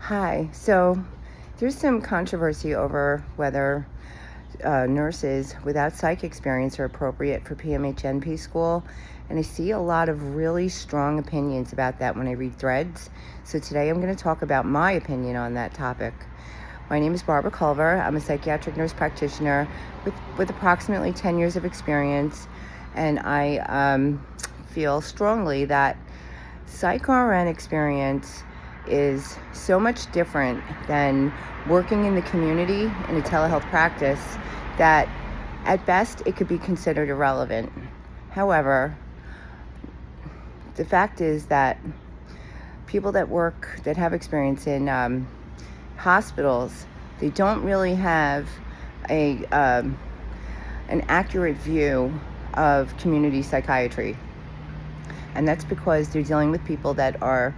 Hi. So there's some controversy over whether nurses without psych experience are appropriate for PMHNP school. And I see a lot of really strong opinions about that when I read threads. So today I'm going to talk about my opinion on that topic. My name is bculver. I'm a psychiatric nurse practitioner with approximately 10 years of experience. And I feel strongly that psych RN experience is so much different than working in the community in a telehealth practice that at best it could be considered irrelevant. However, the fact is that people that have experience in hospitals, they don't really have an accurate view of community psychiatry. And that's because they're dealing with people that are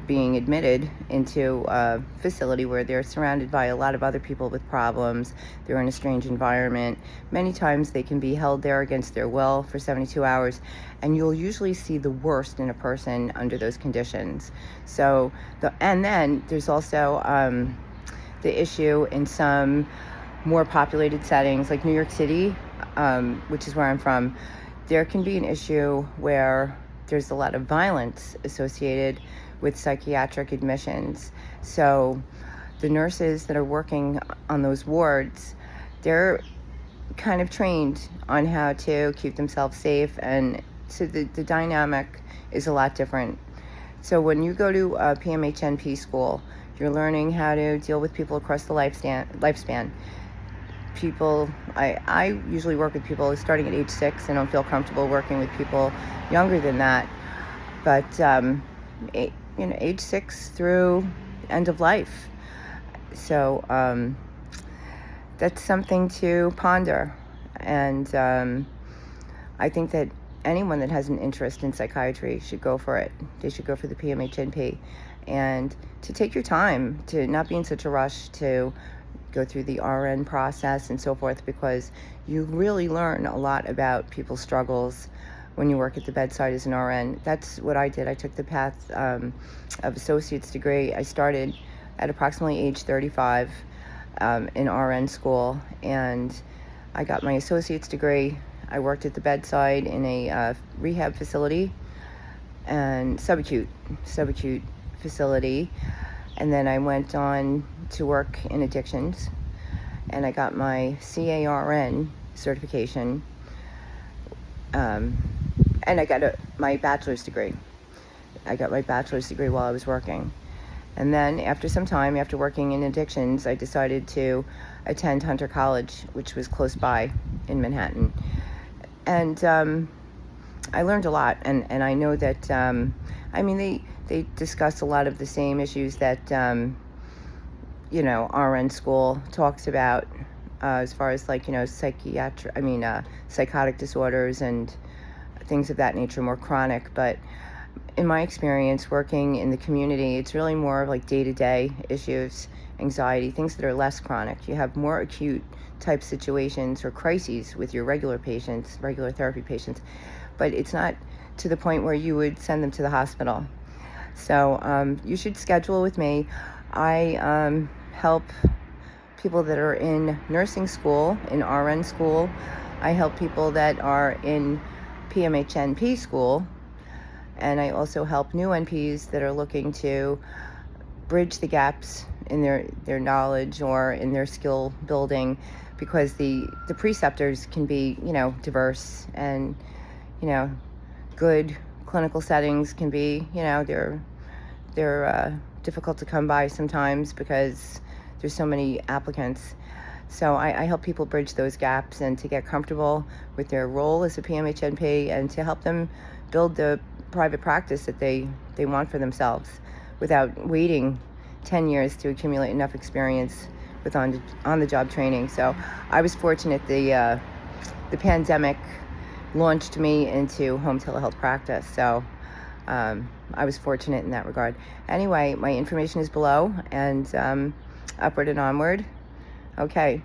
being admitted into a facility where they're surrounded by a lot of other people with problems. They're in a strange environment. Many times they can be held there against their will for 72 hours, and you'll usually see the worst in a person under those conditions. And then there's also the issue in some more populated settings like New York City, which is where I'm from. There can be an issue where there's a lot of violence associated with psychiatric admissions. So the nurses that are working on those wards, they're kind of trained on how to keep themselves safe, and so the dynamic is a lot different. So when you go to a PMHNP school, you're learning how to deal with people across the lifespan. People, I usually work with people starting at age 6. I don't feel comfortable working with people younger than that, but age 6 through end of life. So that's something to ponder, and I think that anyone that has an interest in psychiatry should go for it. They should go for the PMHNP, and to take your time, to not be in such a rush to go through the RN process and so forth, because you really learn a lot about people's struggles when you work at the bedside as an RN. That's what I did. I took the path of associate's degree. I started at approximately age 35 in RN school, and I got my associate's degree. I worked at the bedside in a rehab facility and subacute facility. And then I went on to work in addictions, and I got my CARN certification, and I got my bachelor's degree. I got my bachelor's degree while I was working. And then after some time, after working in addictions, I decided to attend Hunter College, which was close by in Manhattan. And I learned a lot, and I know that, they discuss a lot of the same issues that, RN school talks about, as far as psychotic disorders and things of that nature, more chronic. But in my experience working in the community, it's really more of like day-to-day issues, anxiety, things that are less chronic. You have more acute type situations or crises with your regular patients, regular therapy patients, but it's not to the point where you would send them to the hospital. So you should schedule with me. I help people that are in nursing school, in RN school. I help people that are in PMHNP school. And I also help new NPs that are looking to bridge the gaps in their knowledge or in their skill building, because the preceptors can be, diverse, and, good clinical settings can be, they're difficult to come by sometimes because there's so many applicants. So I help people bridge those gaps and to get comfortable with their role as a PMHNP, and to help them build the private practice that they want for themselves without waiting 10 years to accumulate enough experience with on-the-job training. So I was fortunate the pandemic launched me into home telehealth practice. So I was fortunate in that regard. Anyway, my information is below, and upward and onward. Okay.